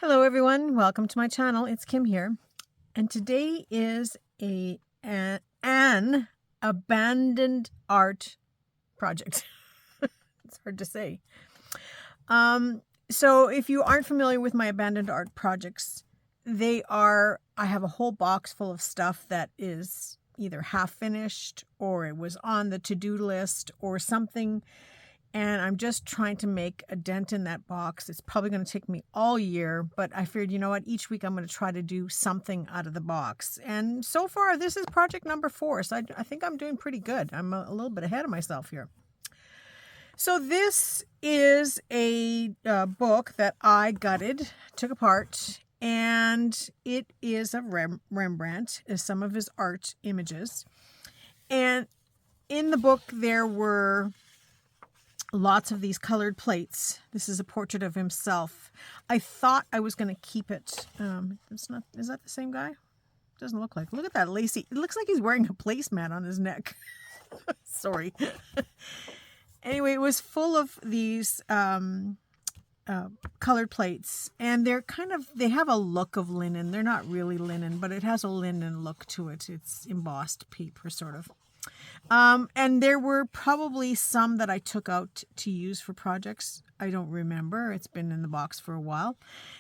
Hello everyone, welcome to my channel. It's Kim here, and today is an abandoned art project. It's hard to say. So if you aren't familiar with my abandoned art projects, I have a whole box full of stuff that is either half finished or it was on the to-do list or something. And I'm just trying to make a dent in that box. It's probably going to take me all year, but I figured, you know what, each week I'm going to try to do something out of the box. And so far, this is project number 4, so I think I'm doing pretty good. I'm a little bit ahead of myself here. So this is a book that I gutted, took apart, and it is a Rembrandt, is some of his art images. And in the book, there were lots of these colored plates. This is a portrait of himself. I thought I was going to keep it. It's not. Is that the same guy? Doesn't look like. Look at that lacy. It looks like he's wearing a placemat on his neck. Sorry. Anyway, it was full of these colored plates, and they have a look of linen. They're not really linen, but it has a linen look to it. It's embossed paper, sort of. And there were probably some that I took out to use for projects. I don't remember. It's been in the box for a while.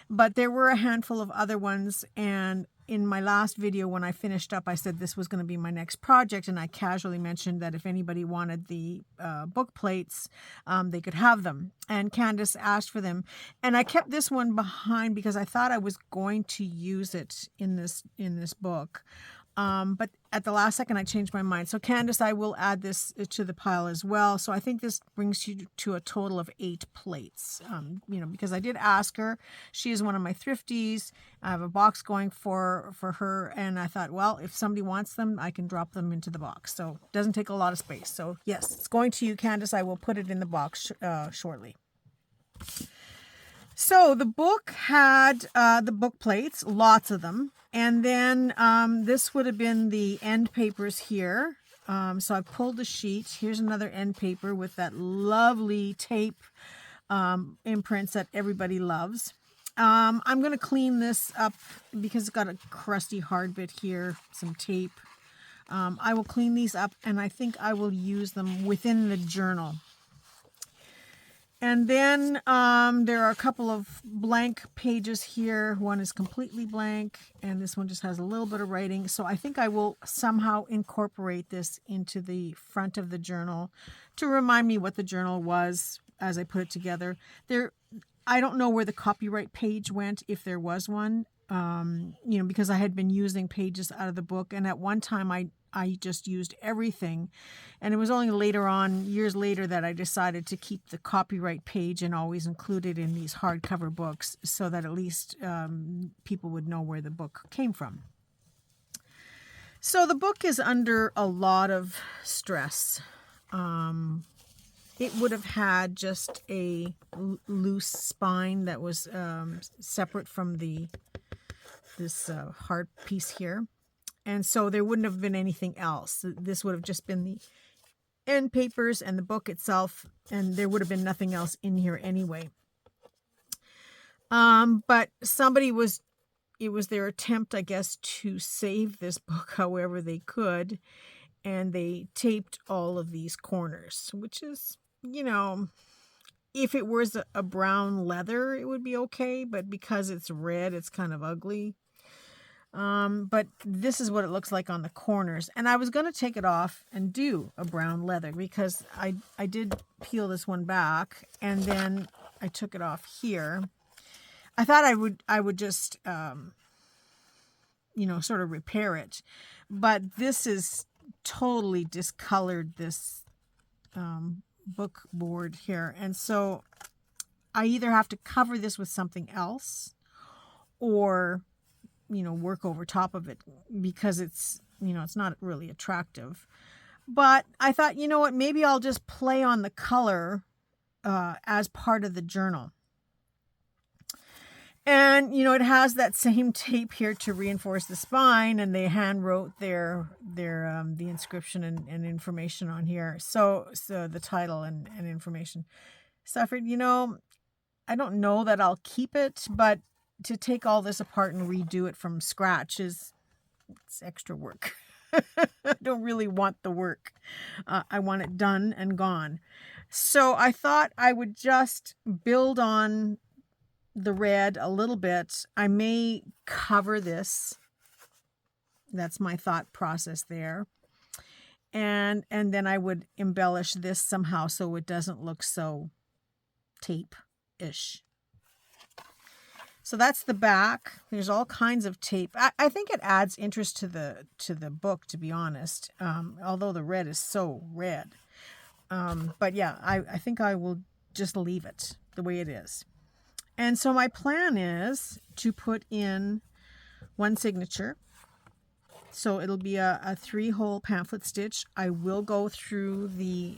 But there were a handful of other ones. And in my last video, when I finished up, I said this was going to be my next project. And I casually mentioned that if anybody wanted the book plates, they could have them. And Candace asked for them. And I kept this one behind because I thought I was going to use it in this book. But at the last second, I changed my mind. So Candace, I will add this to the pile as well. So I think this brings you to a total of 8 plates, because I did ask her. She is one of my thrifties. I have a box going for her. And I thought, well, if somebody wants them, I can drop them into the box. So it doesn't take a lot of space. So yes, it's going to you, Candace. I will put it in the box shortly. So the book had the book plates, lots of them. And then this would have been the end papers here. So I pulled the sheet. Here's another end paper with that lovely tape imprints that everybody loves. I'm going to clean this up because it's got a crusty hard bit here, some tape. I will clean these up, and I think I will use them within the journal. And then there are a couple of blank pages here. One is completely blank, and this one just has a little bit of writing. So I think I will somehow incorporate this into the front of the journal to remind me what the journal was as I put it together. I don't know where the copyright page went, if there was one, because I had been using pages out of the book. And at one time I just used everything. And it was only later on, years later, that I decided to keep the copyright page and always include it in these hardcover books so that at least people would know where the book came from. So the book is under a lot of stress. It would have had just a loose spine that was separate from this hard piece here. And so there wouldn't have been anything else. This would have just been the end papers and the book itself, and there would have been nothing else in here anyway. But it was their attempt, I guess, to save this book however they could, and they taped all of these corners, which is, if it was a brown leather, it would be okay, but because it's red, it's kind of ugly. But this is what it looks like on the corners. And I was going to take it off and do a brown leather because I did peel this one back, and then I took it off here. I thought I would just, sort of repair it. But this is totally discolored, this book board here. And so I either have to cover this with something else or work over top of it because it's not really attractive. But I thought, what, maybe I'll just play on the color as part of the journal. And, it has that same tape here to reinforce the spine, and they hand wrote the inscription and information on here. So the title and information. So I figured, I don't know that I'll keep it, but to take all this apart and redo it from scratch it's extra work. I don't really want the work. I want it done and gone. So I thought I would just build on the red a little bit. I may cover this. That's my thought process there. And then I would embellish this somehow so it doesn't look so tape-ish. So that's the back. There's all kinds of tape. I think it adds interest to the book, to be honest. Although the red is so red. But yeah, I think I will just leave it the way it is. And so my plan is to put in one signature. So it'll be a 3-hole pamphlet stitch. I will go through the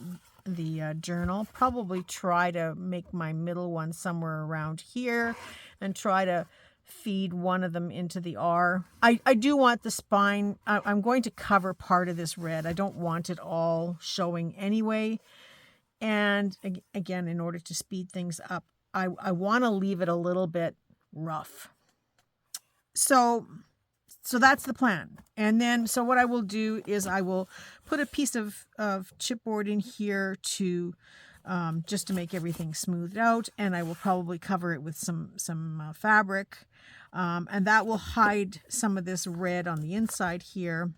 journal, probably try to make my middle one somewhere around here and try to feed one of them into the R. I do want the spine. I'm going to cover part of this red. I don't want it all showing anyway. And again, in order to speed things up, I want to leave it a little bit rough. So that's the plan. And then, so what I will do is I will put a piece of chipboard in here to just to make everything smoothed out. And I will probably cover it with some fabric. And that will hide some of this red on the inside here.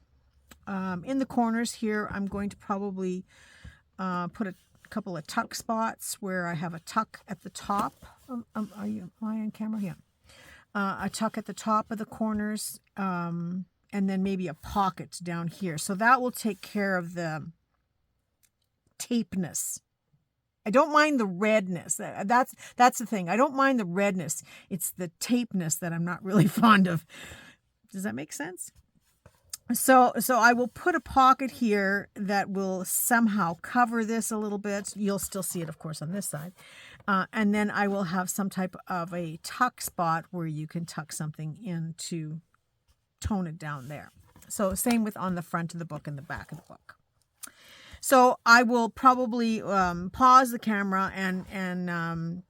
In the corners here, I'm going to probably put a couple of tuck spots where I have a tuck at the top. Am I on camera? Yeah. A tuck at the top of the corners, and then maybe a pocket down here. So that will take care of the tapeness. I don't mind the redness. That's the thing. I don't mind the redness. It's the tapeness that I'm not really fond of. Does that make sense? So I will put a pocket here that will somehow cover this a little bit. You'll still see it, of course, on this side. And then I will have some type of a tuck spot where you can tuck something in to tone it down there. So same with on the front of the book and the back of the book. So I will probably pause the camera and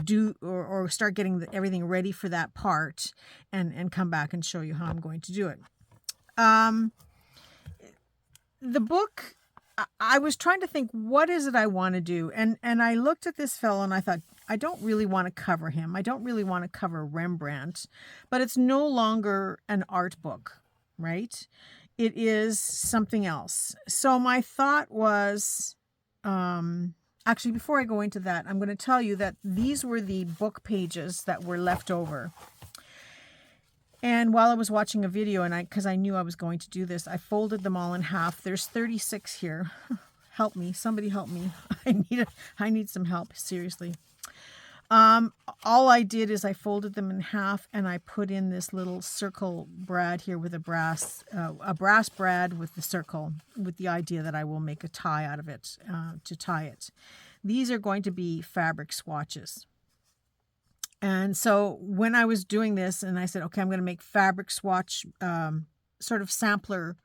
do or start getting everything ready for that part and come back and show you how I'm going to do it. The book, I was trying to think, what is it I want to do? And I looked at this fellow and I thought, I don't really want to cover him. I don't really want to cover Rembrandt, but it's no longer an art book, right? It is something else. So my thought was, actually, before I go into that, I'm going to tell you that these were the book pages that were left over. And while I was watching a video, and because I knew I was going to do this, I folded them all in half. There's 36 here. Help me. Somebody help me. I need some help. Seriously. All I did is I folded them in half and I put in this little circle brad here with a brass brad with the circle, with the idea that I will make a tie out of it to tie it. These are going to be fabric swatches. And so when I was doing this and I said, okay, I'm going to make fabric swatch sort of sampler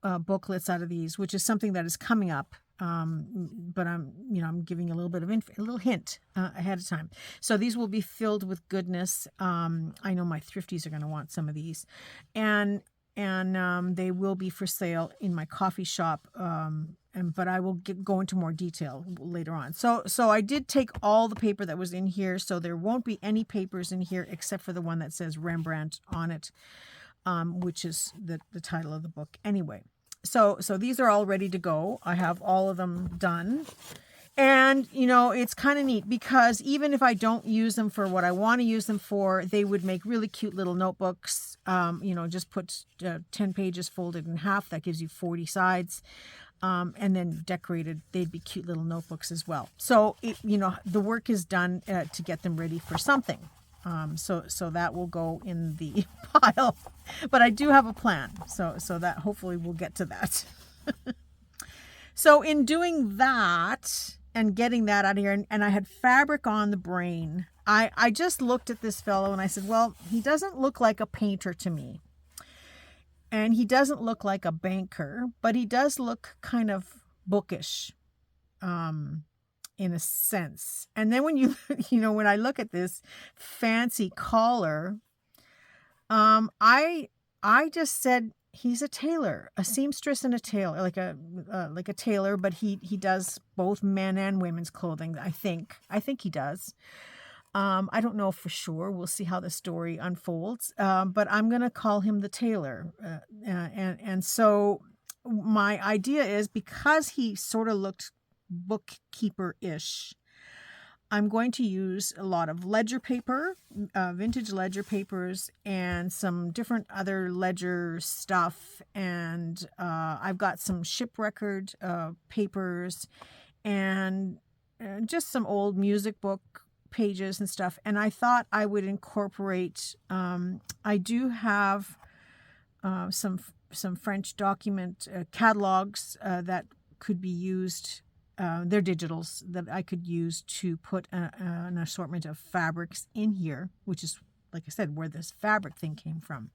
booklets out of these, which is something that is coming up. But I'm giving a little bit of a little hint ahead of time. So these will be filled with goodness. I know my thrifties are going to want some of these, and they will be for sale in my coffee shop. But I will go into more detail later on. So I did take all the paper that was in here. So there won't be any papers in here except for the one that says Rembrandt on it, which is the title of the book anyway. So these are all ready to go. I have all of them done. And, it's kind of neat because even if I don't use them for what I want to use them for, they would make really cute little notebooks. Just put 10 pages folded in half. That gives you 40 sides. And then decorated, they'd be cute little notebooks as well. So, the work is done to get them ready for something. So that will go in the pile, but I do have a plan. So that hopefully we'll get to that. So in doing that and getting that out of here, and I had fabric on the brain, I just looked at this fellow and I said, well, he doesn't look like a painter to me. And he doesn't look like a banker, but he does look kind of bookish. in a sense. And then when you, when I look at this fancy collar, I just said he's a tailor, a seamstress and a tailor, like a tailor, but he does both men and women's clothing. I think he does. I don't know for sure. We'll see how the story unfolds. But I'm going to call him the tailor. And so my idea is, because he sort of looked bookkeeper-ish, I'm going to use a lot of ledger paper, vintage ledger papers, and some different other ledger stuff. And I've got some ship record papers and just some old music book pages and stuff. And I thought I would incorporate, I do have some French document catalogs that could be used. They're digitals that I could use to put an assortment of fabrics in here, which is, like I said, where this fabric thing came from.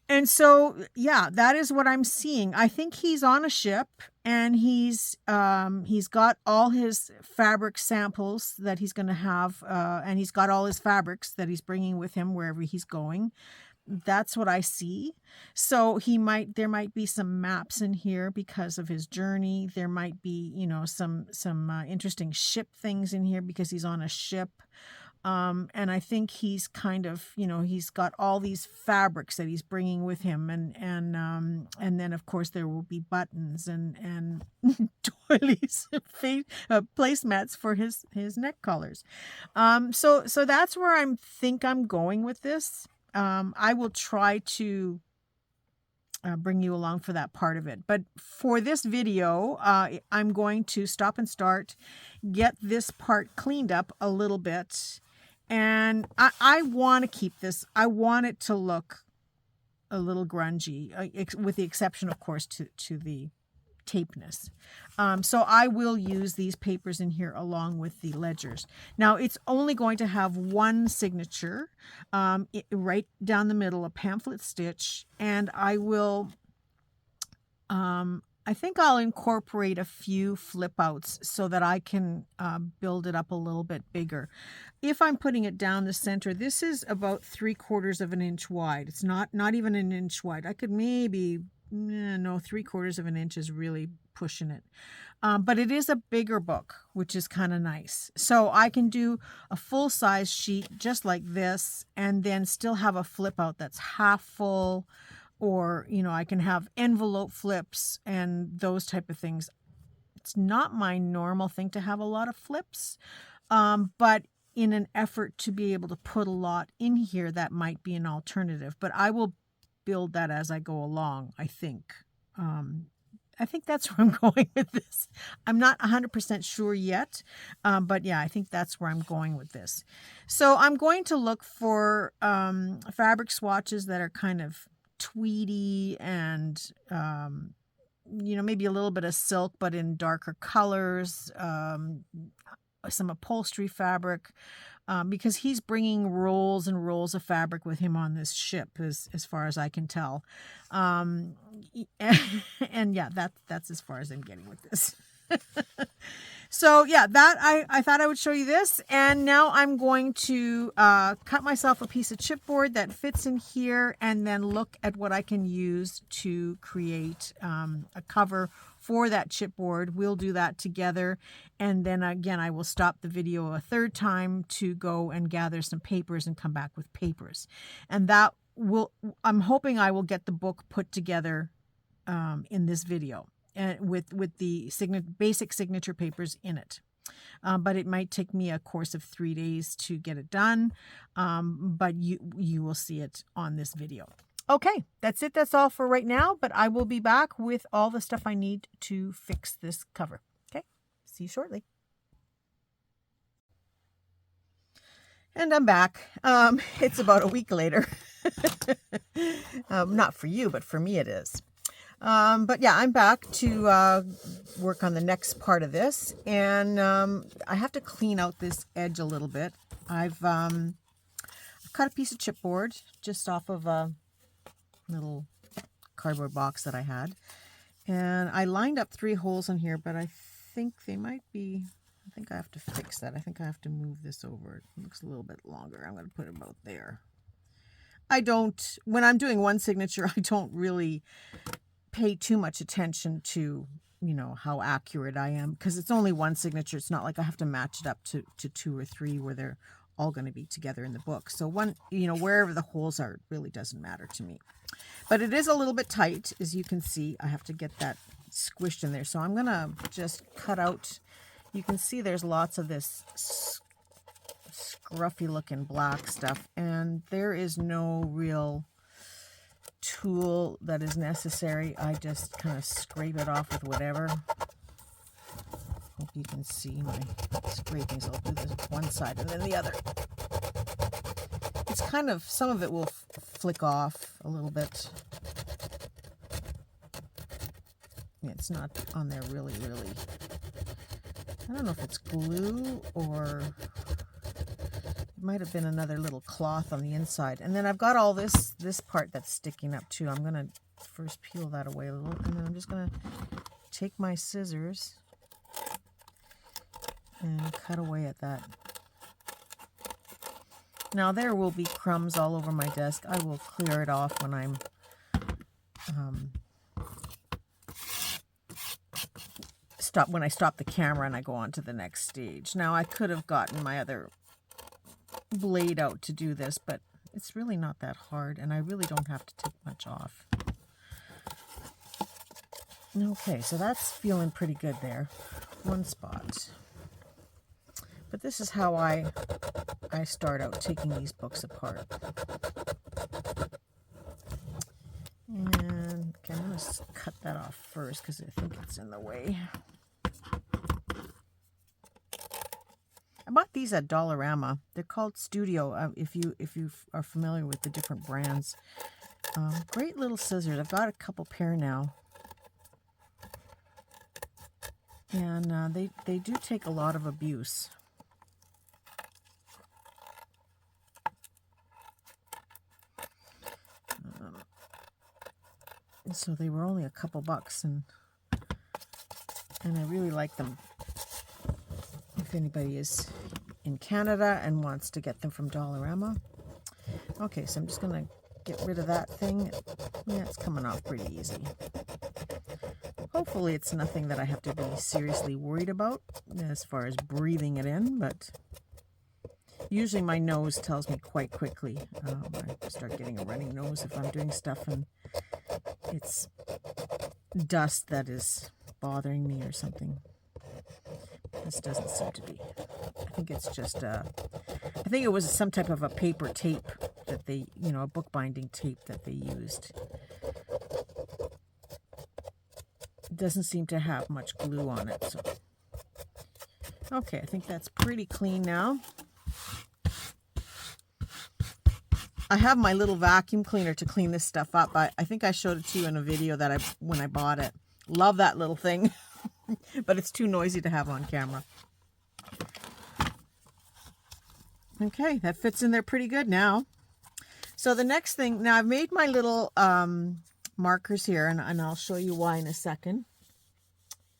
And so, yeah, that is what I'm seeing. I think he's on a ship, and he's got all his fabric samples that he's going to have, and he's got all his fabrics that he's bringing with him wherever he's going. That's what I see. So there might be some maps in here because of his journey. There might be, some interesting ship things in here because he's on a ship. And I think he's kind of, he's got all these fabrics that he's bringing with him, and then of course there will be buttons and doilies, placemats for his neck collars. So that's where I'm going with this. I will try to bring you along for that part of it. But for this video, I'm going to stop and start, get this part cleaned up a little bit. And I want to keep this. I want it to look a little grungy, with the exception, of course, to the tapeness. So I will use these papers in here along with the ledgers. Now, it's only going to have one signature, right down the middle, a pamphlet stitch, and I will, I think I'll incorporate a few flip outs so that I can build it up a little bit bigger. If I'm putting it down the center, this is about 3/4 of an inch wide. It's not even an inch wide. I could maybe, no, 3/4 of an inch is really pushing it. But it is a bigger book, which is kind of nice. So I can do a full size sheet just like this, and then still have a flip out that's half full, or, I can have envelope flips and those type of things. It's not my normal thing to have a lot of flips, but in an effort to be able to put a lot in here, that might be an alternative. But I will build that as I go along, I think. I think that's where I'm going with this. I'm not 100% sure yet, but yeah, I think that's where I'm going with this. So I'm going to look for fabric swatches that are kind of tweedy and, maybe a little bit of silk, but in darker colors, some upholstery fabric, because he's bringing rolls and rolls of fabric with him on this ship, as far as I can tell. And yeah, that's as far as I'm getting with this. So yeah, that I thought I would show you this. And now I'm going to cut myself a piece of chipboard that fits in here, and then look at what I can use to create a cover for that chipboard. We'll do that together. And then again, I will stop the video a third time to go and gather some papers and come back with papers. And I'm hoping I will get the book put together in this video, and with the basic signature papers in it. But it might take me a course of 3 days to get it done. But you will see it on this video. Okay, that's it. That's all for right now, but I will be back with all the stuff I need to fix this cover. Okay, see you shortly. And I'm back. It's about a week later. Not for you, but for me it is. But yeah, I'm back to work on the next part of this, and I have to clean out this edge a little bit. I've cut a piece of chipboard just off of a little cardboard box that I had, and I lined up 3 holes in here, but I think they might be think I have to fix that. I think I have to move this over. It looks a little bit longer. I'm going to put it about there. When I'm doing one signature, I don't really pay too much attention to, how accurate I am, because it's only one signature. It's not like I have to match it up to 2 or 3 where they're all going to be together in the book. So wherever the holes are, it really doesn't matter to me. But it is a little bit tight, as you can see. I have to get that squished in there. So I'm going to just cut out. You can see there's lots of this scruffy looking black stuff, and there is no real tool that is necessary. I just kind of scrape it off with whatever. Hope you can see my scrapings. I'll do this one side and then the other. It's kind of, some of it will flick off a little bit. It's not on there really. I don't know if it's glue or it might have been another little cloth on the inside. And then I've got all this part that's sticking up too. I'm going to first peel that away a little, and then I'm just going to take my scissors and cut away at that. Now there will be crumbs all over my desk. I will clear it off when I'm when I stop the camera and I go on to the next stage. Now I could have gotten my other blade out to do this, but it's really not that hard, and I really don't have to take much off. Okay, so that's feeling pretty good there. One spot. But this is how I start out taking these books apart. And okay, I'm going to cut that off first because I think it's in the way. I bought these at Dollarama. They're called Studio. If you are familiar with the different brands, great little scissors. I've got a couple pair now, and they do take a lot of abuse. So they were only a couple bucks, and I really like them. If anybody is in Canada and wants to get them from Dollarama. Okay, so I'm just going to get rid of that thing. Yeah, it's coming off pretty easy. Hopefully it's nothing that I have to be seriously worried about as far as breathing it in, but usually my nose tells me quite quickly. I start getting a running nose if I'm doing stuff and it's dust that is bothering me or something. This doesn't seem to be. I think it's just I think it was some type of a paper tape that they, a bookbinding tape that they used. It doesn't seem to have much glue on it. So. Okay, I think that's pretty clean now. I have my little vacuum cleaner to clean this stuff up. I think I showed it to you in a video that when I bought it. Love that little thing. But it's too noisy to have on camera. Okay, that fits in there pretty good now. So the next thing, now I've made my little markers here, and I'll show you why in a second.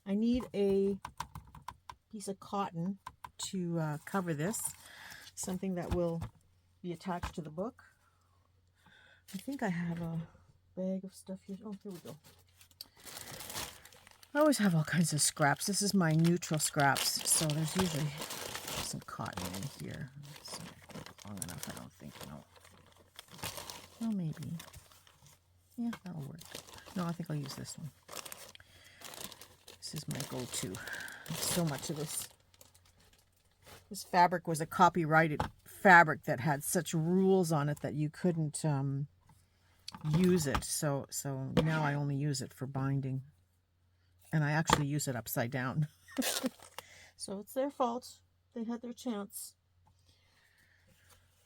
I need a piece of cotton to cover this, something that will be attached to the book. I think I have a bag of stuff here. Oh, here we go. I always have all kinds of scraps. This is my neutral scraps, so there's usually some cotton in here. It's not long enough, I don't think. No. Well, maybe. Yeah, that'll work. No, I think I'll use this one. This is my go-to. So much of this. This fabric was a copyrighted fabric that had such rules on it that you couldn't use it. So now I only use it for binding. And I actually use it upside down. So it's their fault. They had their chance.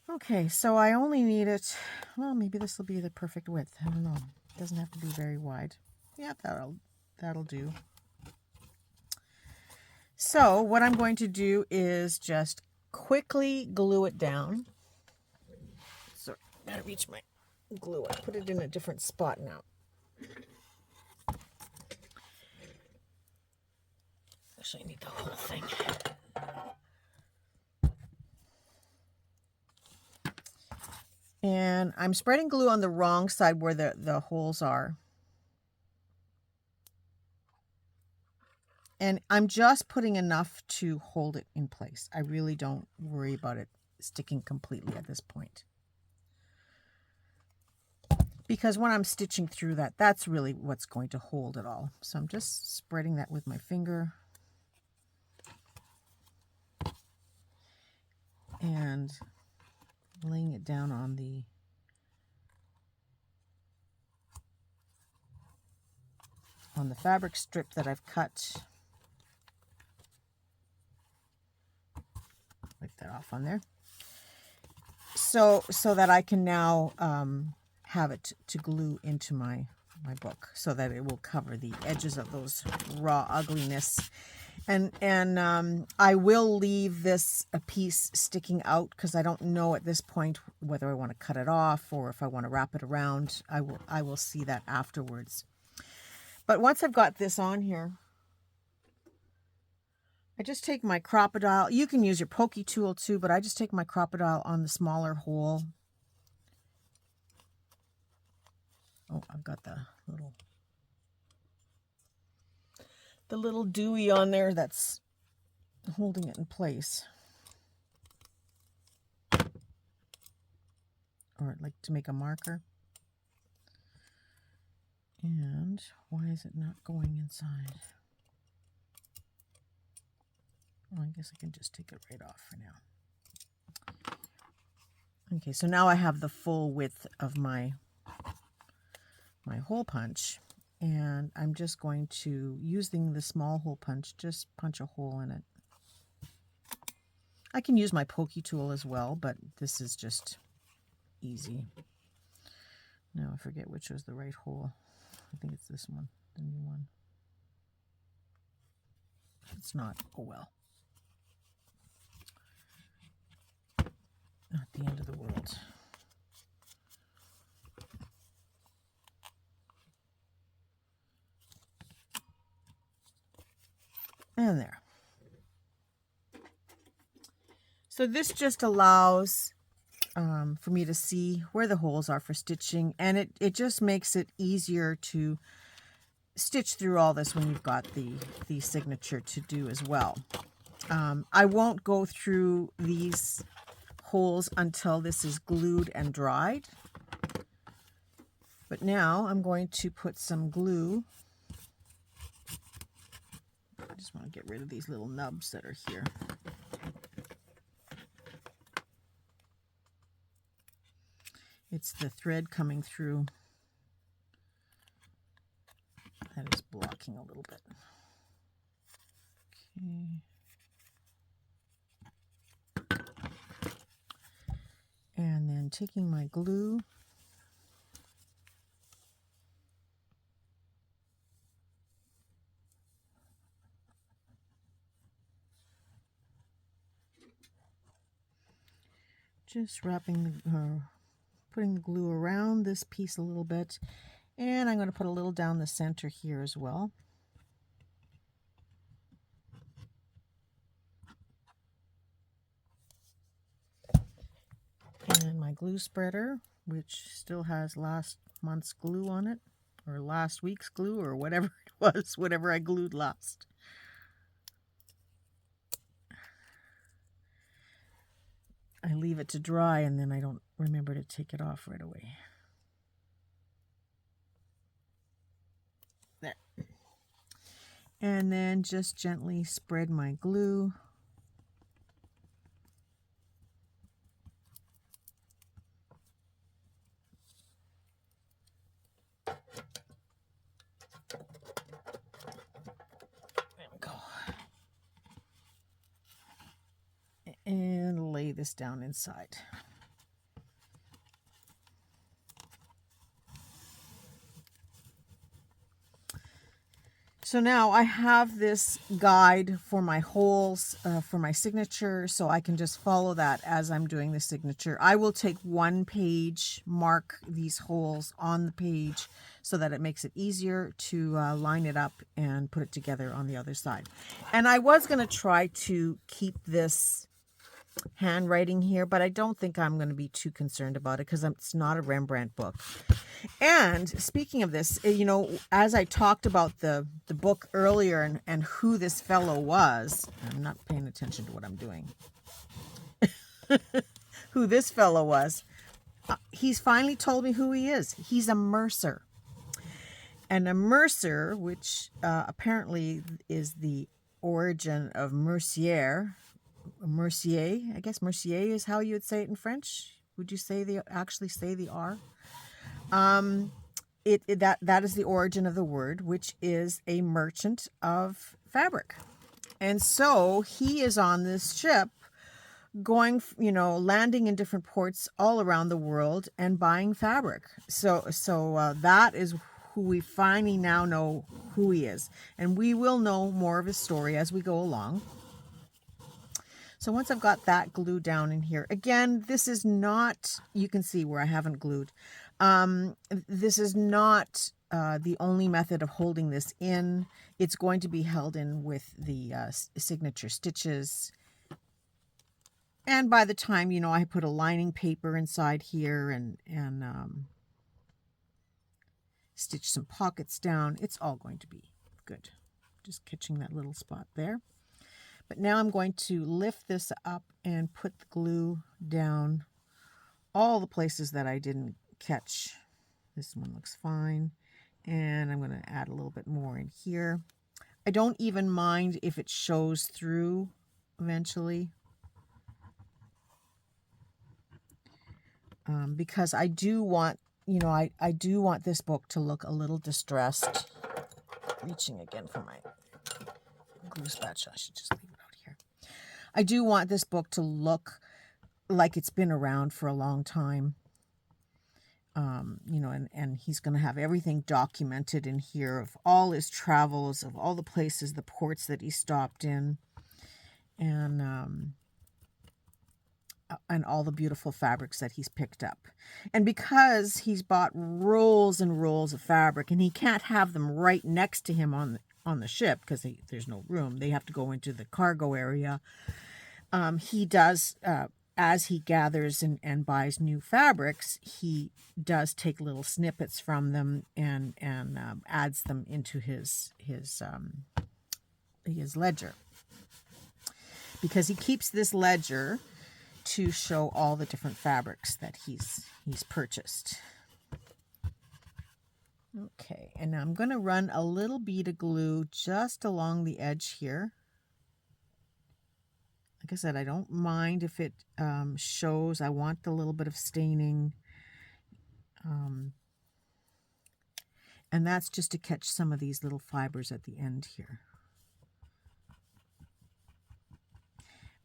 Okay, so I only need it. Well, maybe this will be the perfect width. I don't know. It doesn't have to be very wide. Yeah, that'll do. So what I'm going to do is just quickly glue it down. So I gotta reach my glue. I put it in a different spot now. Actually, I need the whole thing. And I'm spreading glue on the wrong side where the holes are. And I'm just putting enough to hold it in place. I really don't worry about it sticking completely at this point. Because when I'm stitching through that, that's really what's going to hold it all. So I'm just spreading that with my finger. And laying it down on the fabric strip that I've cut. Wipe that off on there. So that I can now have it to glue into my book so that it will cover the edges of those raw ugliness. And I will leave this a piece sticking out because I don't know at this point whether I want to cut it off or if I want to wrap it around. I will see that afterwards. But once I've got this on here, I just take my crocodile. You can use your pokey tool too, but I just take my crocodile on the smaller hole. Oh, I've got the little dewy on there that's holding it in place. Or I'd like to make a marker. And why is it not going inside? Well, I guess I can just take it right off for now. Okay, so now I have the full width of my hole punch. And I'm just going to, using the small hole punch, just punch a hole in it. I can use my pokey tool as well, but this is just easy. Now I forget which was the right hole. I think it's this one, the new one. It's not, oh well. Not the end of the world. And there. So this just allows for me to see where the holes are for stitching, and it just makes it easier to stitch through all this when you've got the signature to do as well. I won't go through these holes until this is glued and dried. But now I'm going to put some glue. I just want to get rid of these little nubs that are here. It's the thread coming through that is blocking a little bit. Okay. And then taking my glue, just wrapping putting the glue around this piece a little bit, and I'm going to put a little down the center here as well. And my glue spreader, which still has last month's glue on it, or last week's glue, or whatever it was, whatever I glued last. I leave it to dry and then I don't remember to take it off right away. There. And then just gently spread my glue. There we go. And lay this down inside. So now I have this guide for my holes, for my signature, so I can just follow that as I'm doing the signature. I will take one page, mark these holes on the page so that it makes it easier to line it up and put it together on the other side. And I was going to try to keep this handwriting here, but I don't think I'm going to be too concerned about it because it's not a Rembrandt book. And speaking of this, you know, as I talked about the book earlier and who this fellow was, I'm not paying attention to what I'm doing, who this fellow was, he's finally told me who he is. He's a Mercer. And a Mercer, which apparently is the origin of Mercier, I guess Mercier is how you would say it in French. Would you actually say the R? That is the origin of the word, which is a merchant of fabric. And so he is on this ship going, you know, landing in different ports all around the world and buying fabric. So that is who we finally now know who he is. And we will know more of his story as we go along. So once I've got that glued down in here, again, this is not, you can see where I haven't glued. This is not the only method of holding this in. It's going to be held in with the signature stitches. And by the time, you know, I put a lining paper inside here and stitch some pockets down, it's all going to be good. Just catching that little spot there. But now I'm going to lift this up and put the glue down all the places that I didn't catch. This one looks fine. And I'm going to add a little bit more in here. I don't even mind if it shows through eventually. Because I do want, you know, I do want this book to look a little distressed. Reaching again for my glue spatula. I should just leave it out here. I do want this book to look like it's been around for a long time. You know, and he's going to have everything documented in here of all his travels, of all the places, the ports that he stopped in, and all the beautiful fabrics that he's picked up. And because he's bought rolls and rolls of fabric, and he can't have them right next to him on the ship because there's no room, they have to go into the cargo area. He does, as he gathers and buys new fabrics, he does take little snippets from them and adds them into his ledger, because he keeps this ledger to show all the different fabrics that he's purchased. Okay, and now I'm going to run a little bead of glue just along the edge here. Like I said, I don't mind if it shows. I want the little bit of staining. And that's just to catch some of these little fibers at the end here.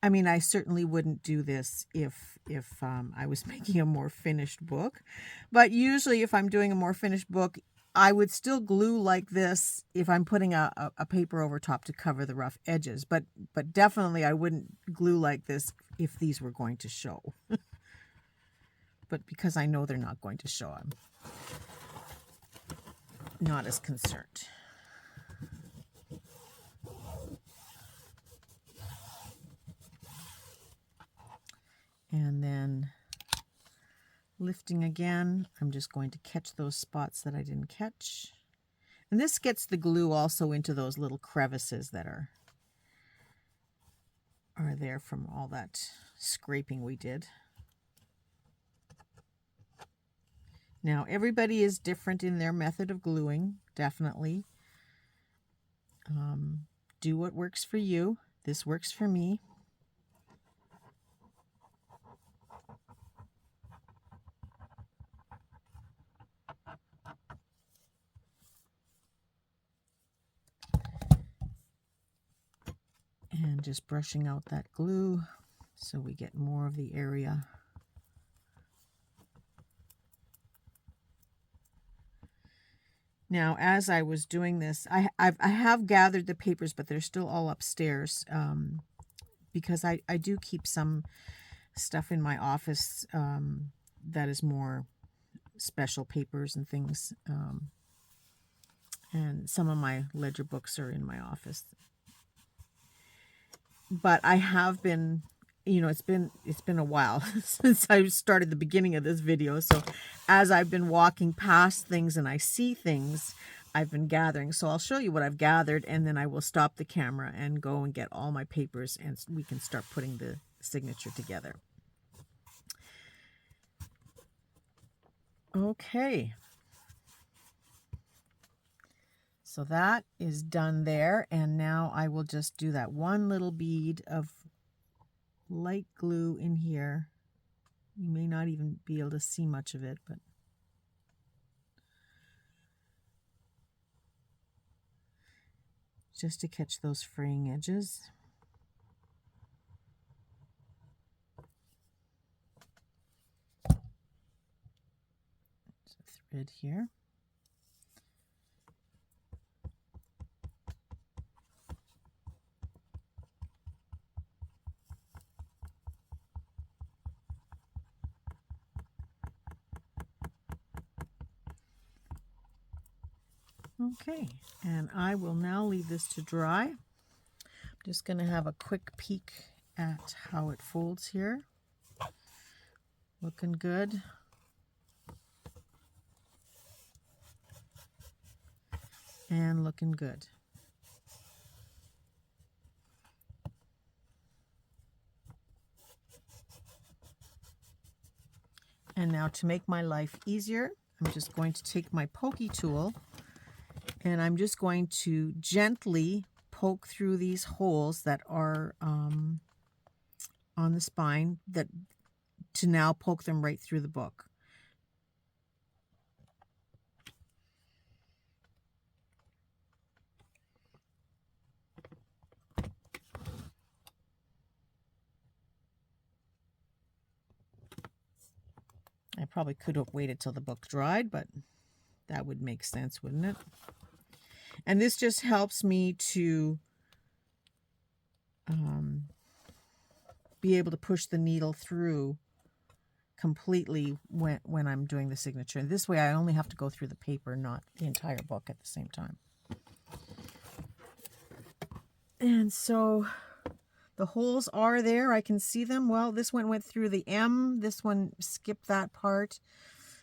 I mean, I certainly wouldn't do this if I was making a more finished book. But usually if I'm doing a more finished book, I would still glue like this if I'm putting a paper over top to cover the rough edges. But definitely I wouldn't glue like this if these were going to show. But because I know they're not going to show, I'm not as concerned. And then lifting again, I'm just going to catch those spots that I didn't catch. And this gets the glue also into those little crevices that are there from all that scraping we did. Now, everybody is different in their method of gluing, definitely. Do what works for you. This works for me. And just brushing out that glue so we get more of the area. Now, as I was doing this, I have gathered the papers, but they're still all upstairs, because I do keep some stuff in my office that is more special papers and things. And some of my ledger books are in my office. But I have been, it's been a while since I started the beginning of this video. So as I've been walking past things and I see things, I've been gathering. So I'll show you what I've gathered, and then I will stop the camera and go and get all my papers, and we can start putting the signature together. Okay. So that is done there, and now I will just do that one little bead of light glue in here. You may not even be able to see much of it, but just to catch those fraying edges. There's a thread here. Okay, and I will now leave this to dry. I'm just going to have a quick peek at how it folds here. Looking good. And looking good. And now, to make my life easier, I'm just going to take my pokey tool, and I'm just going to gently poke through these holes that are on the spine, to now poke them right through the book. I probably could have waited till the book dried, but that would make sense, wouldn't it? And this just helps me to be able to push the needle through completely when I'm doing the signature. This way I only have to go through the paper, not the entire book at the same time. And so the holes are there. I can see them. Well, this one went through the M. This one skipped that part.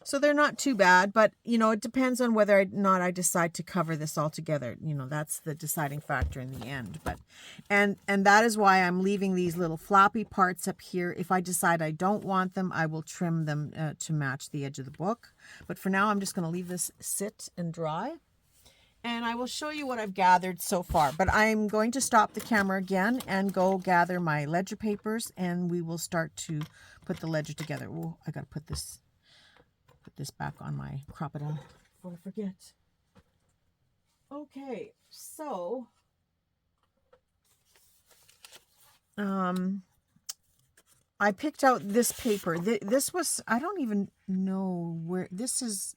So they're not too bad, but, it depends on whether or not I decide to cover this all together. That's the deciding factor in the end. But, and that is why I'm leaving these little floppy parts up here. If I decide I don't want them, I will trim them to match the edge of the book. But for now, I'm just going to leave this sit and dry. And I will show you what I've gathered so far. But I'm going to stop the camera again and go gather my ledger papers, and we will start to put the ledger together. Oh, I got to put this back on my crocodile before I forget. Okay, so I picked out this paper. This was, I don't even know where, this is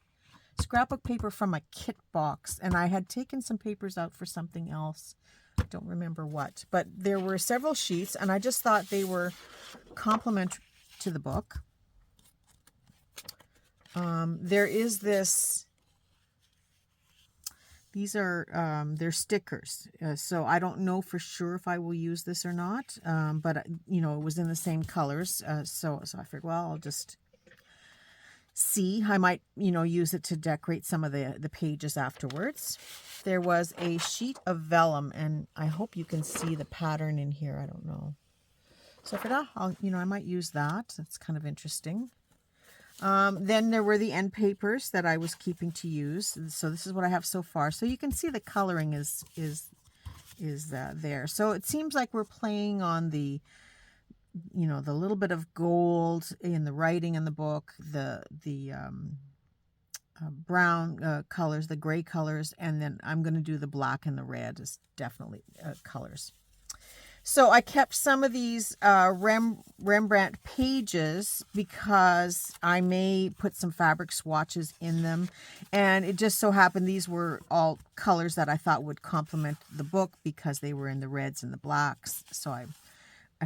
scrapbook paper from a kit box, and I had taken some papers out for something else. I don't remember what, but there were several sheets, and I just thought they were complementary to the book. There is this, these are, they're stickers. So I don't know for sure if I will use this or not. But it was in the same colors. So I figured, well, I'll just see. I might, use it to decorate some of the pages afterwards. There was a sheet of vellum, and I hope you can see the pattern in here. I don't know. So I figured, I might use that. That's kind of interesting. Then there were the end papers that I was keeping to use. So this is what I have so far. So you can see the coloring is there. So it seems like we're playing on the little bit of gold in the writing in the book, the brown colors, the gray colors, and then I'm going to do the black and the red as definitely colors. So I kept some of these Rembrandt pages because I may put some fabric swatches in them. And it just so happened these were all colors that I thought would complement the book because they were in the reds and the blacks. So I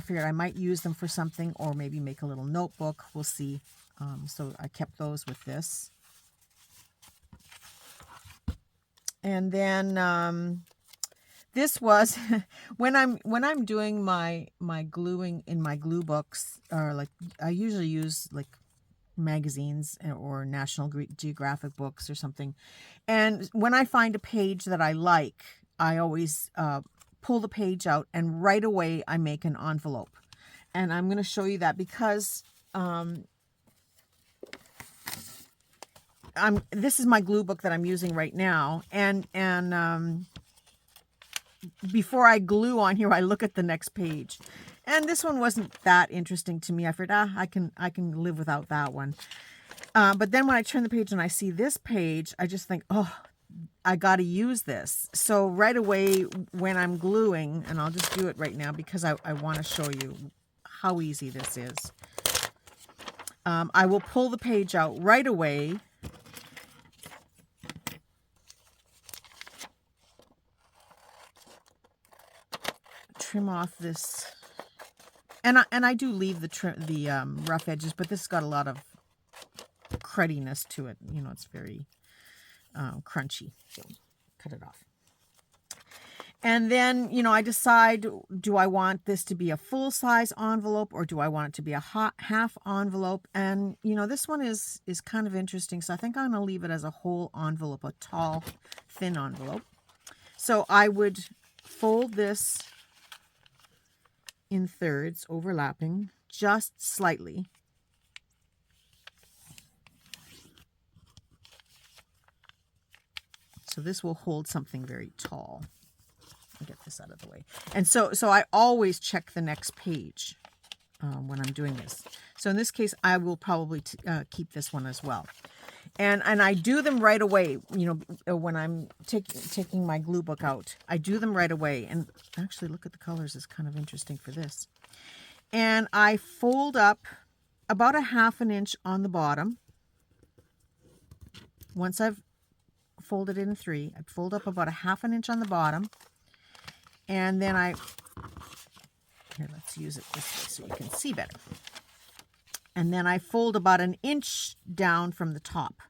figured I might use them for something or maybe make a little notebook. We'll see. So I kept those with this. And then this was when I'm doing my gluing in my glue books, or like I usually use like magazines or National Geographic books or something. And when I find a page that I like, I always pull the page out and right away I make an envelope. And I'm going to show you that because this is my glue book that I'm using right now, and before I glue on here, I look at the next page, and this one wasn't that interesting to me. I figured, I can live without that one. But then when I turn the page and I see this page, I just think, oh, I got to use this. So right away when I'm gluing, and I'll just do it right now because I want to show you how easy this is. I will pull the page out right away. Trim off this, and I do leave the rough edges, but this has got a lot of crudiness to it. You know, it's very crunchy. So cut it off. And then, you know, I decide, do I want this to be a full-size envelope or do I want it to be a half envelope? And, you know, this one is kind of interesting. So I think I'm going to leave it as a whole envelope, a tall, thin envelope. So I would fold this in thirds, overlapping just slightly. So this will hold something very tall. I'll get this out of the way. And so I always check the next page when I'm doing this. So in this case, I will probably keep this one as well. And I do them right away, you know, when I'm taking my glue book out. I do them right away. And actually, look at the colors. It's kind of interesting for this. And I fold up about a 1/2 inch on the bottom. Once I've folded it in 3, I fold up about a 1/2 inch on the bottom. And then here, let's use it this way so you can see better. And then I fold about 1 inch down from the top.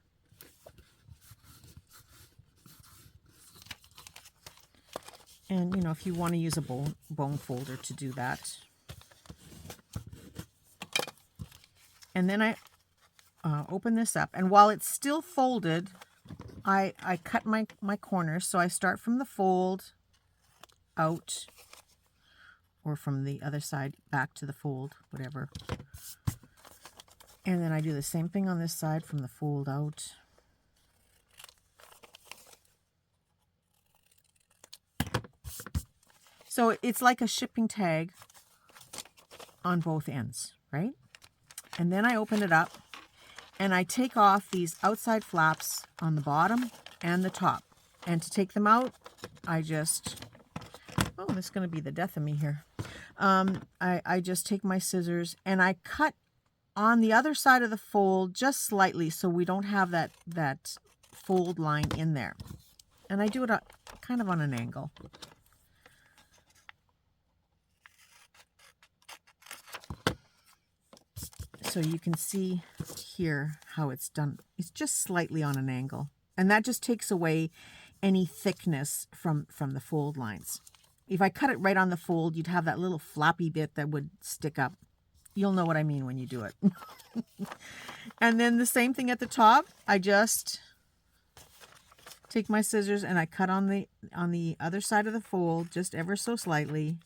And, you know, if you want to use a bone folder to do that. And then I open this up. And while it's still folded, I cut my corners. So I start from the fold out, or from the other side back to the fold, whatever. And then I do the same thing on this side from the fold out. So it's like a shipping tag on both ends, right? And then I open it up and I take off these outside flaps on the bottom and the top. And to take them out, I just, oh, this is going to be the death of me here. I just take my scissors and I cut on the other side of the fold just slightly so we don't have that fold line in there. And I do it kind of on an angle. So you can see here how it's done. It's just slightly on an angle. And that just takes away any thickness from the fold lines. If I cut it right on the fold, you'd have that little flappy bit that would stick up. You'll know what I mean when you do it. And then the same thing at the top. I just take my scissors and I cut on the other side of the fold just ever so slightly.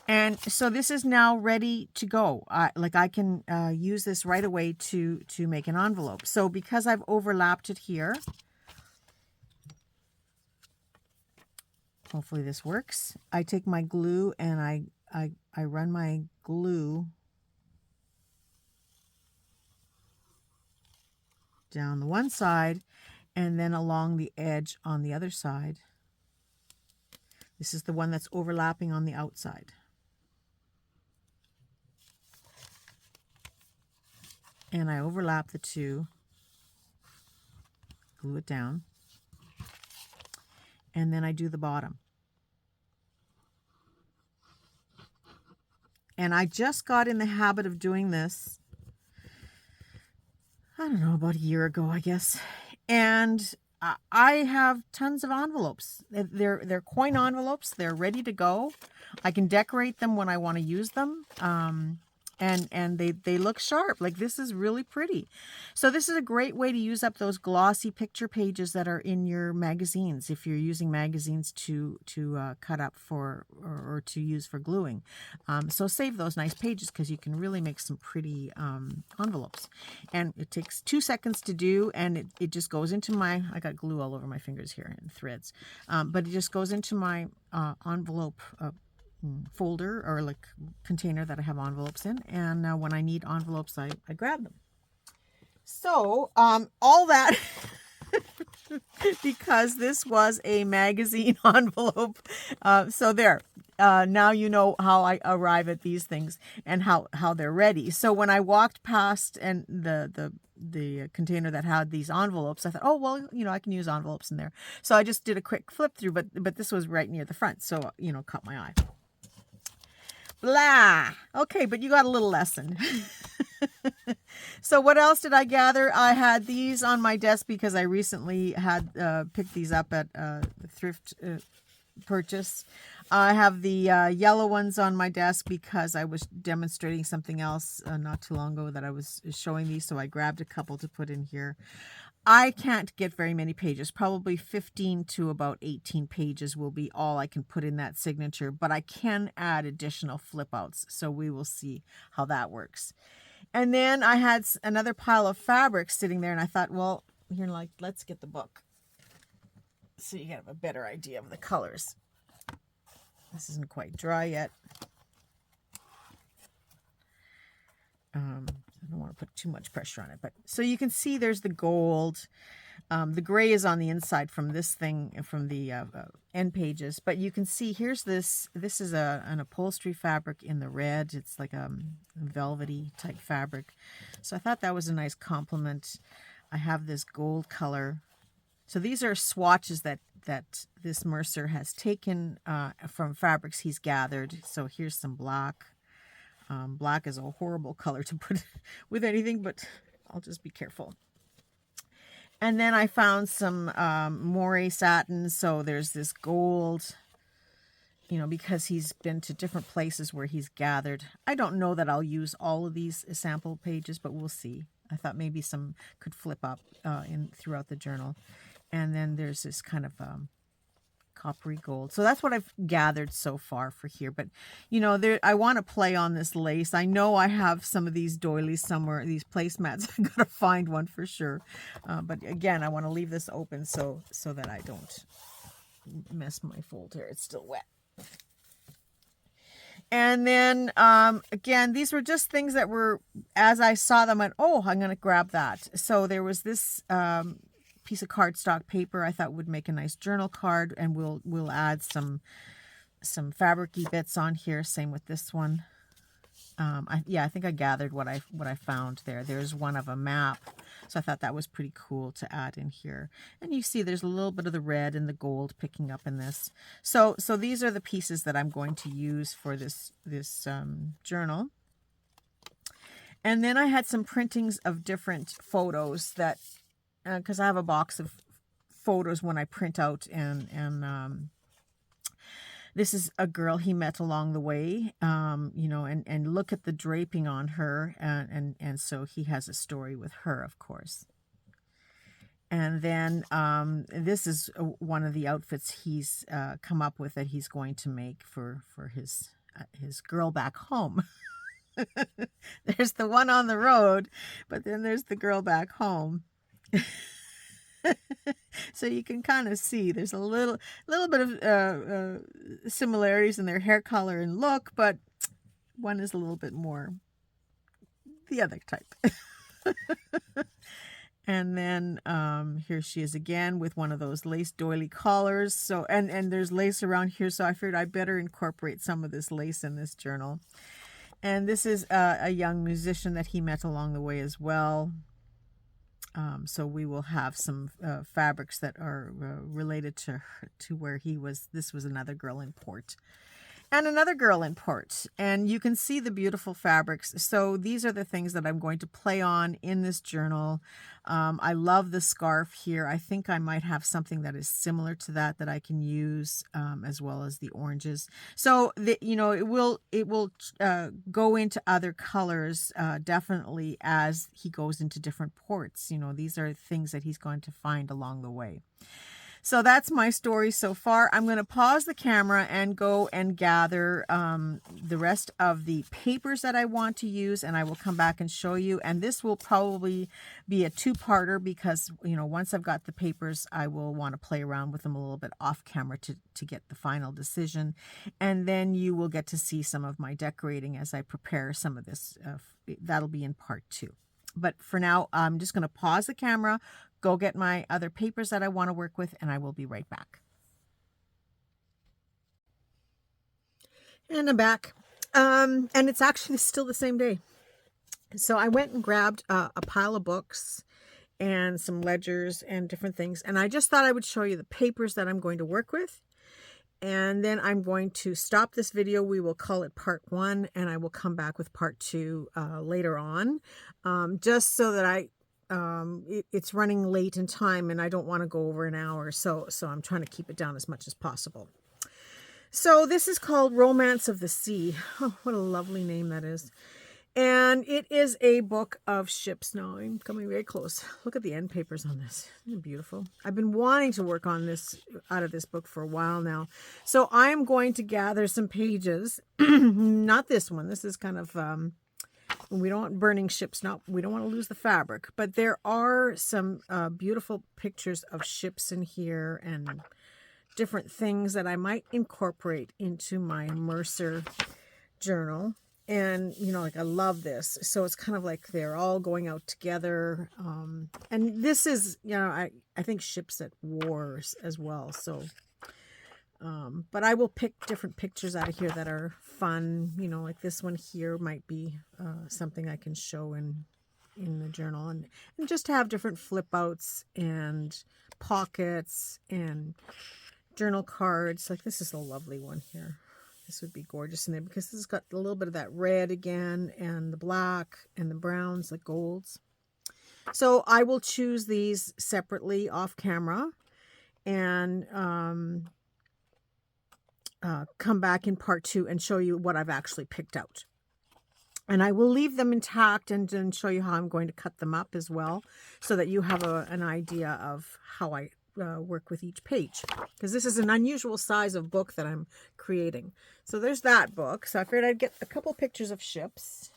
And so this is now ready to go. I can use this right away to make an envelope. So because I've overlapped it here, hopefully this works. I take my glue and I run my glue down the one side and then along the edge on the other side. This is the one that's overlapping on the outside. And I overlap the two, glue it down, and then I do the bottom. And I just got in the habit of doing this, I don't know, about a year ago, I guess. And I have tons of envelopes. They're coin envelopes. They're ready to go. I can decorate them when I want to use them. And they look sharp. Like, this is really pretty. So this is a great way to use up those glossy picture pages that are in your magazines, if you're using magazines to cut up for or to use for gluing. So save those nice pages, because you can really make some pretty envelopes. And it takes 2 seconds to do, and it just goes into my, I got glue all over my fingers here and threads, but it just goes into my envelope folder, or like container that I have envelopes in, and when I need envelopes, I grab them. So all that because this was a magazine envelope. So there, now you know how I arrive at these things and how they're ready. So when I walked past and the container that had these envelopes, I thought, oh, well, I can use envelopes in there. So I just did a quick flip through, but this was right near the front, so caught my eye. Blah. Okay, but you got a little lesson. So what else did I gather? I had these on my desk because I recently had picked these up at a thrift purchase. I have the yellow ones on my desk because I was demonstrating something else not too long ago that I was showing these, so I grabbed a couple to put in here. I can't get very many pages. Probably 15 to about 18 pages will be all I can put in that signature, but I can add additional flip outs, so we will see how that works. And then I had another pile of fabric sitting there, and I thought, well, let's get the book so you have a better idea of the colors. This isn't quite dry yet. I don't want to put too much pressure on it, but so you can see there's the gold. The gray is on the inside from this thing, from the end pages, but you can see here's this is an upholstery fabric in the red. It's like a velvety type fabric. So I thought that was a nice complement. I have this gold color. So these are swatches that this Mercer has taken from fabrics he's gathered. So here's some black. Black is a horrible color to put with anything, but I'll just be careful. And then I found some moire satin. So there's this gold, because he's been to different places where he's gathered. I don't know that I'll use all of these sample pages, but we'll see. I thought maybe some could flip up throughout the journal. And then there's this kind of coppery gold. So that's what I've gathered so far for here. But, I want to play on this lace. I know I have some of these doilies somewhere, these placemats. I got to find one for sure. But again, I want to leave this open so that I don't mess my folder. It's still wet. And then, again, these were just things that were, as I saw them, I went, oh, I'm going to grab that. So there was this piece of cardstock paper I thought would make a nice journal card, and we'll add some fabric-y bits on here. Same with this one. I think I gathered what I found there. There's one of a map, so I thought that was pretty cool to add in here. And you see there's a little bit of the red and the gold picking up in this. So these are the pieces that I'm going to use for this journal. And then I had some printings of different photos that, because I have a box of photos when I print out, and this is a girl he met along the way, and look at the draping on her, and so he has a story with her, of course. And then this is one of the outfits he's come up with that he's going to make for his girl back home. There's the one on the road, but then there's the girl back home. So you can kind of see there's a little bit of similarities in their hair color and look, but one is a little bit more the other type. And then here she is again with one of those lace doily collars. So and there's lace around here, so I figured I better incorporate some of this lace in this journal. And this is a young musician that he met along the way as well. So we will have some fabrics that are related to where he was. This was another girl in port. And another girl in port. And you can see the beautiful fabrics. So these are the things that I'm going to play on in this journal. I love the scarf here. I think I might have something that is similar to that I can use, as well as the oranges. So it will go into other colors definitely as he goes into different ports. These are things that he's going to find along the way. So that's my story so far. I'm going to pause the camera and go and gather the rest of the papers that I want to use, and I will come back and show you. And this will probably be a two-parter because, once I've got the papers, I will want to play around with them a little bit off camera to get the final decision. And then you will get to see some of my decorating as I prepare some of this. That'll be in part 2. But for now, I'm just going to pause the camera, go get my other papers that I want to work with, and I will be right back. And I'm back. And it's actually still the same day. So I went and grabbed a pile of books and some ledgers and different things. And I just thought I would show you the papers that I'm going to work with. And then I'm going to stop this video. We will call it part 1, and I will come back with part 2 later on, just so that it's running late in time and I don't want to go over an hour. So I'm trying to keep it down as much as possible. So this is called Romance of the Sea. Oh, what a lovely name that is. And it is a book of ships. Now I'm coming very close. Look at the end papers on this. Isn't it beautiful? I've been wanting to work on this out of this book for a while now. So I'm going to gather some pages. Not this one. This is kind of, we don't want burning ships. We don't want to lose the fabric. But there are some beautiful pictures of ships in here and different things that I might incorporate into my Mercer journal. And, I love this. So it's kind of like they're all going out together. And this is, I think ships at wars as well. So, but I will pick different pictures out of here that are fun. Like this one here might be something I can show in the journal. And just to have different flip outs and pockets and journal cards. Like this is a lovely one here. This would be gorgeous in there because this has got a little bit of that red again and the black and the browns, the golds. So I will choose these separately off camera and come back in part 2 and show you what I've actually picked out. And I will leave them intact and show you how I'm going to cut them up as well so that you have an idea of how I work with each page, because this is an unusual size of book that I'm creating. So there's that book. So I figured I'd get a couple pictures of ships.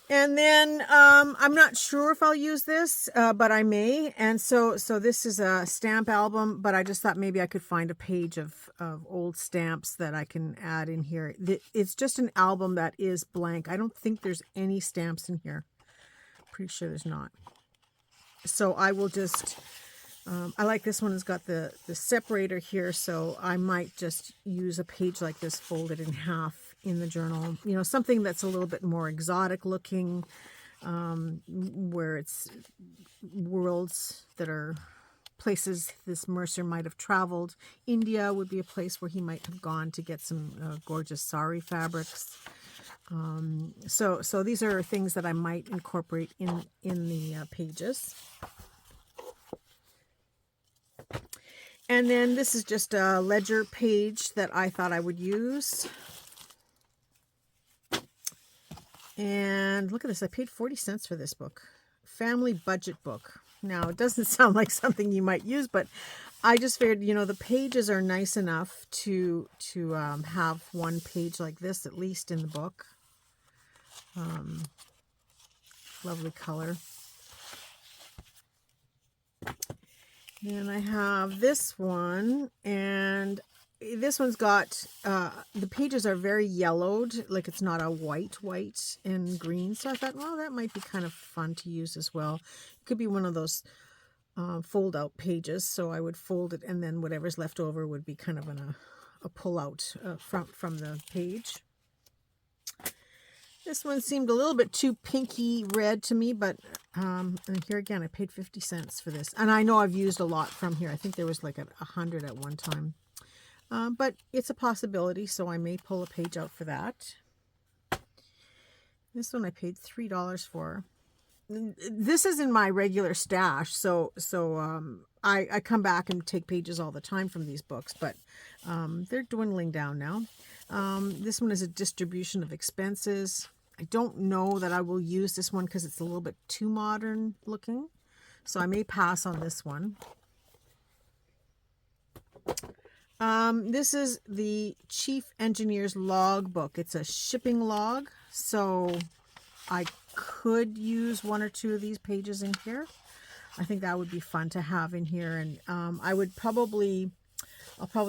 And then I'm not sure if I'll use this, but I may. And so this is a stamp album, but I just thought maybe I could find a page of old stamps that I can add in here. It's just an album that is blank. I don't think there's any stamps in here. Pretty sure there's not. So I will just, I like this one. It's got the separator here. So I might just use a page like this folded in half in the journal. Something that's a little bit more exotic looking, where it's worlds that are places this Mercer might have traveled. India would be a place where he might have gone to get some gorgeous sari fabrics. So these are things that I might incorporate in the pages. And then this is just a ledger page that I thought I would use. And look at this. I paid 40 cents for this book. Family budget book. Now, it doesn't sound like something you might use, but I just figured, the pages are nice enough to have one page like this, at least in the book. Lovely color. And I have this one, and this one's got, the pages are very yellowed, like it's not a white and green. So I thought, well, that might be kind of fun to use as well. It could be one of those fold out pages. So I would fold it, and then whatever's left over would be kind of a pull out from the page. This one seemed a little bit too pinky red to me, but and here again, I paid 50 cents for this. And I know I've used a lot from here. I think there was like 100 at one time. But it's a possibility, so I may pull a page out for that. This one I paid $3 for. This is in my regular stash, so I come back and take pages all the time from these books, but they're dwindling down now. This one is a distribution of expenses. I don't know that I will use this one because it's a little bit too modern looking, so I may pass on this one. This is the Chief Engineer's logbook. It's a shipping log, so I could use one or two of these pages in here. I think that would be fun to have in here, and I'll probably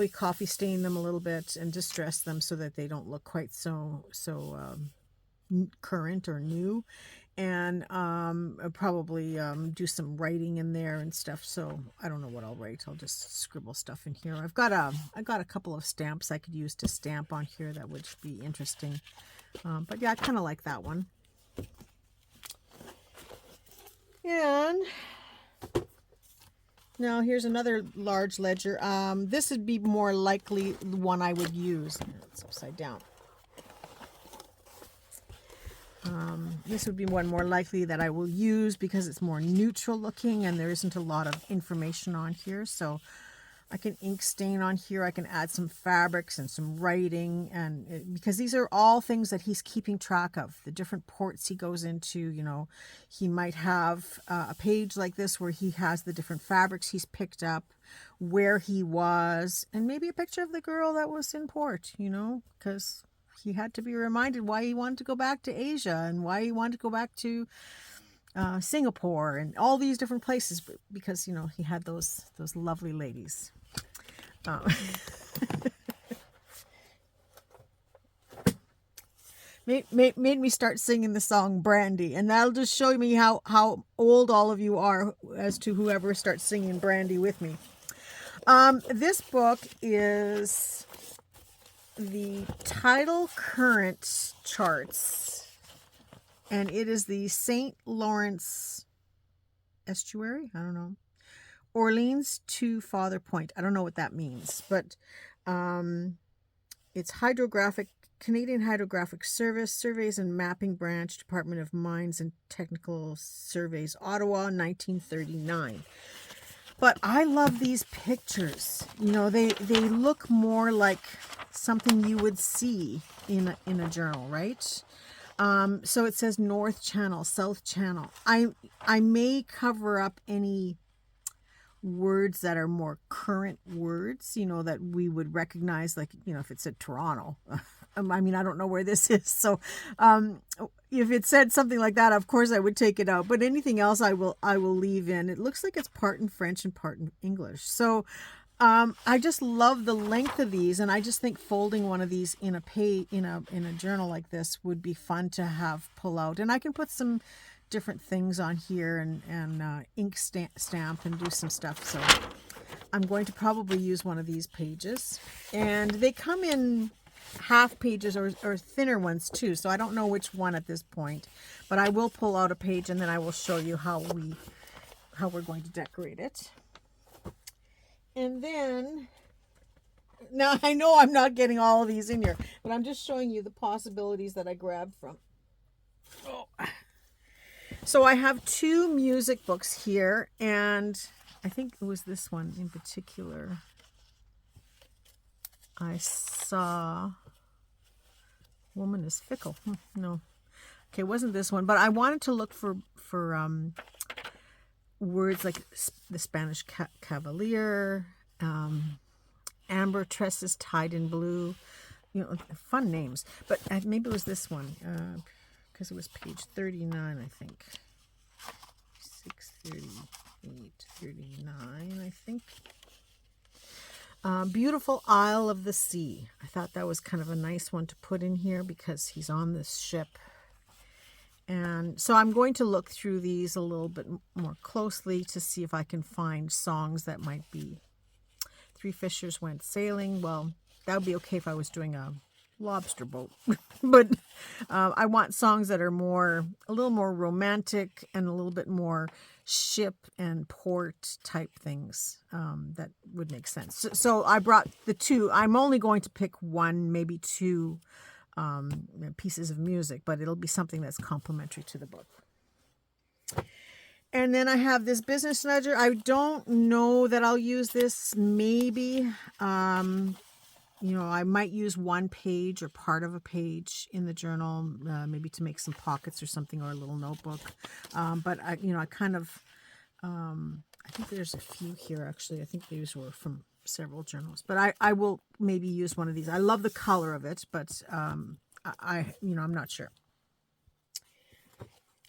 coffee stain them a little bit and distress them so that they don't look quite so current or new, and I'll probably do some writing in there and stuff. So I don't know what I'll write. I'll just scribble stuff in here. I got a couple of stamps I could use to stamp on here that would be interesting. But yeah, I kind of like that one. And now here's another large ledger. This would be more likely the one I would use. It's upside down. This would be one more likely that I will use because it's more neutral looking and there isn't a lot of information on here. So I can ink stain on here. I can add some fabrics and some writing, and because these are all things that he's keeping track of, the different ports he goes into. You know, he might have a page like this where he has the different fabrics he's picked up, where he was, and maybe a picture of the girl that was in port, you know, because he had to be reminded why he wanted to go back to Asia and why he wanted to go back to Singapore and all these different places, because, you know, he had those lovely ladies. Made me start singing the song Brandy, and that'll just show me how old all of you are as to whoever starts singing Brandy with me. This book is the tidal current charts, and it is the St. Lawrence estuary. I don't know. Orleans to Father Point. I don't know what that means, but it's Canadian Hydrographic Service, Surveys and Mapping Branch, Department of Mines and Technical Surveys, Ottawa, 1939. But I love these pictures. You know, they look more like something you would see in a journal, right? So it says North Channel, South Channel. I may cover up any words that are more current words, you know, that we would recognize, like, you know, if it said Toronto. I mean, I don't know where this is. So if it said something like that, of course I would take it out. But anything else I will leave in. It looks like it's part in French and part in English. So I just love the length of these, and I just think folding one of these in a journal like this would be fun to have pull out. And I can put some different things on here and ink stamp and do some stuff. So I'm going to probably use one of these pages, and they come in half pages or thinner ones too, so I don't know which one at this point, but I will pull out a page and then I will show you how we're going to decorate it. And then, now I know I'm not getting all of these in here, but I'm just showing you the possibilities that I grabbed from. So I have two music books here, and I think it was this one in particular I saw. Woman is Fickle. No. Okay, it wasn't this one, but I wanted to look for words like the Spanish Cavalier, Amber Tresses Tied in Blue, you know, fun names. But maybe it was this one, because it was page 39, I think. 638, 39, I think. Beautiful Isle of the Sea. I thought that was kind of a nice one to put in here because he's on this ship. And so I'm going to look through these a little bit more closely to see if I can find songs that might be Three Fishers Went Sailing. Well, that would be okay if I was doing a lobster boat. But I want songs that are a little more romantic and a little bit more ship and port type things. That would make sense. So I brought the two. I'm only going to pick one, maybe two pieces of music, but it'll be something that's complementary to the book. And then I have this business ledger. I don't know that I'll use this. Maybe, I might use one page or part of a page in the journal, maybe to make some pockets or something, or a little notebook. But I think there's a few here actually. I think these were from several journals, but I will maybe use one of these. I love the color of it, but I'm not sure.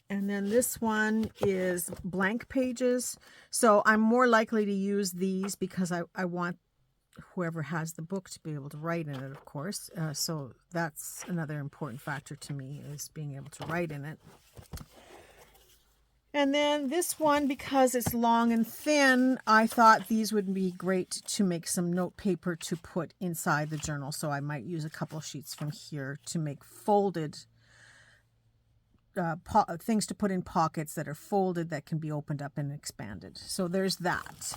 And then this one is blank pages. So I'm more likely to use these because I want whoever has the book to be able to write in it, of course. So that's another important factor to me, is being able to write in it. And then this one, because it's long and thin, I thought these would be great to make some note paper to put inside the journal. So I might use a couple sheets from here to make folded things to put in pockets that are folded that can be opened up and expanded. So there's that.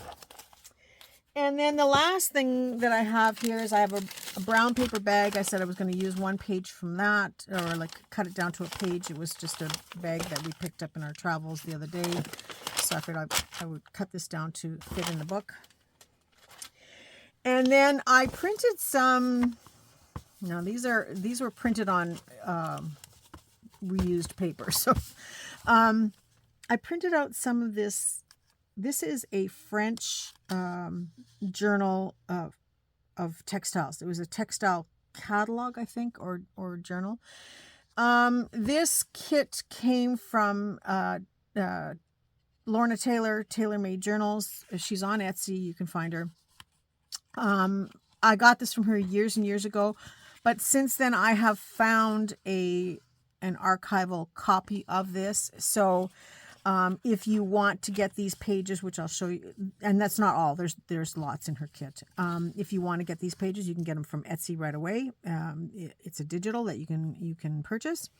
And then the last thing that I have here is I have a brown paper bag. I said I was going to use one page from that, or like cut it down to a page. It was just a bag that we picked up in our travels the other day. So I figured I would cut this down to fit in the book. And then I printed some. Now these were printed on reused paper. So I printed out some of this. This is a French journal of textiles. It was a textile catalog, I think, or journal. This kit came from Lorna Taylor, Tailor Made Journals. She's on Etsy. You can find her. I got this from her years and years ago, but since then I have found an archival copy of this. So if you want to get these pages, which I'll show you, and that's not all, there's lots in her kit. If you want to get these pages, you can get them from Etsy right away. It's a digital that you can purchase,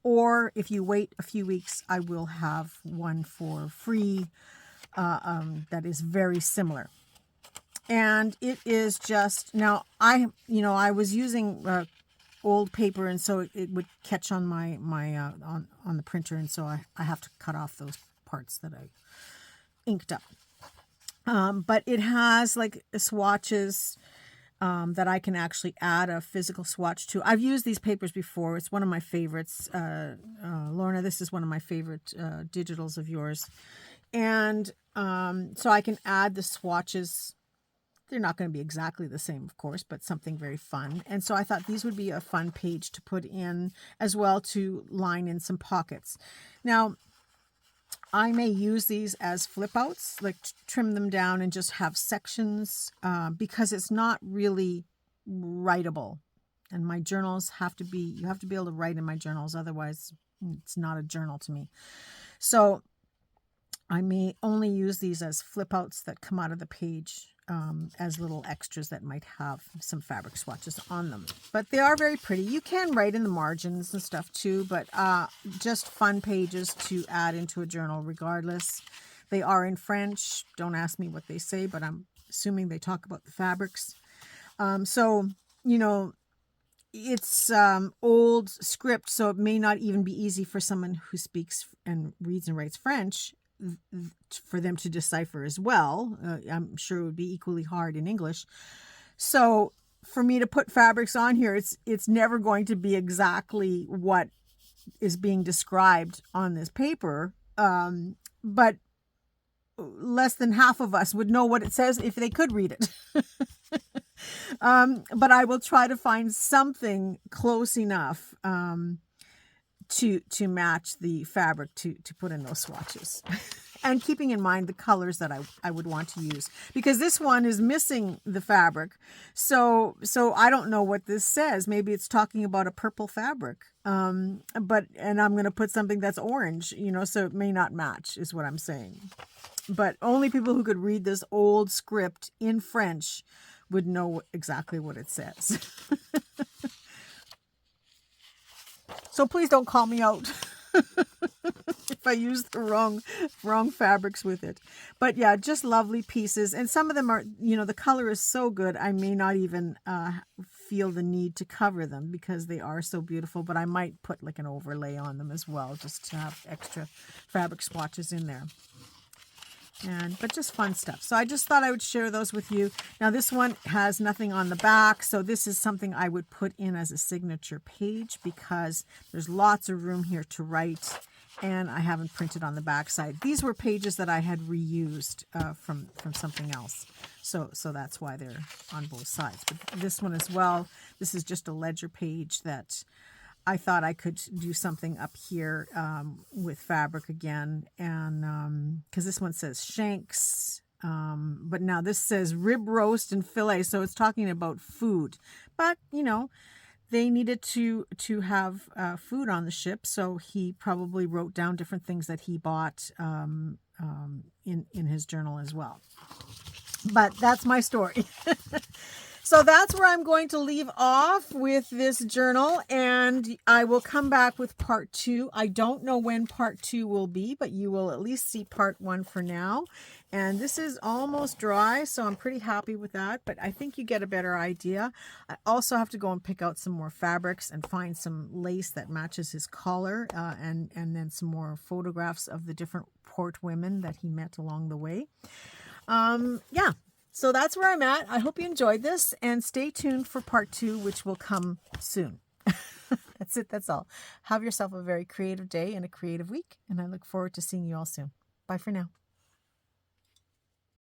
or if you wait a few weeks, I will have one for free that is very similar. And it is just, now I was using old paper, and so it would catch on my on the printer, and so I have to cut off those parts that I inked up. But it has like swatches that I can actually add a physical swatch to. I've used these papers before. It's one of my favorites. Lorna, this is one of my favorite digitals of yours. And so I can add the swatches. They're not going to be exactly the same, of course, but something very fun. And so I thought these would be a fun page to put in as well, to line in some pockets. Now, I may use these as flip outs, like trim them down and just have sections because it's not really writable. And my journals you have to be able to write in my journals. Otherwise, it's not a journal to me. So I may only use these as flip outs that come out of the page. As little extras that might have some fabric swatches on them. But they are very pretty. You can write in the margins and stuff too, but just fun pages to add into a journal regardless. They are in French. Don't ask me what they say, but I'm assuming they talk about the fabrics. So, it's old script, so it may not even be easy for someone who speaks and reads and writes French for them to decipher as well. I'm sure it would be equally hard in English. So for me to put fabrics on here, it's never going to be exactly what is being described on this paper. But less than half of us would know what it says if they could read it. But I will try to find something close enough to match the fabric to put in those swatches. And keeping in mind the colors that I would want to use, because this one is missing the fabric. So I don't know what this says. Maybe it's talking about a purple fabric. And I'm going to put something that's orange, so it may not match is what I'm saying. But only people who could read this old script in French would know exactly what it says. So please don't call me out if I use the wrong fabrics with it. But yeah, just lovely pieces. And some of them are, the color is so good, I may not even feel the need to cover them because they are so beautiful. But I might put like an overlay on them as well, just to have extra fabric swatches in there. But just fun stuff. So I just thought I would share those with you. Now this one has nothing on the back, so this is something I would put in as a signature page because there's lots of room here to write, and I haven't printed on the back side. These were pages that I had reused from something else, so that's why they're on both sides. But this one as well, this is just a ledger page that I thought I could do something up here with fabric again, and because this one says shanks, but now this says rib roast and fillet, so it's talking about food. But they needed to have food on the ship, so he probably wrote down different things that he bought in his journal as well. But that's my story. So that's where I'm going to leave off with this journal, and I will come back with part 2. I don't know when part 2 will be, but you will at least see part 1 for now. And this is almost dry, so I'm pretty happy with that, but I think you get a better idea. I also have to go and pick out some more fabrics and find some lace that matches his collar, and then some more photographs of the different port women that he met along the way. Yeah. So that's where I'm at. I hope you enjoyed this, and stay tuned for part 2, which will come soon. That's it. That's all. Have yourself a very creative day and a creative week, and I look forward to seeing you all soon. Bye for now.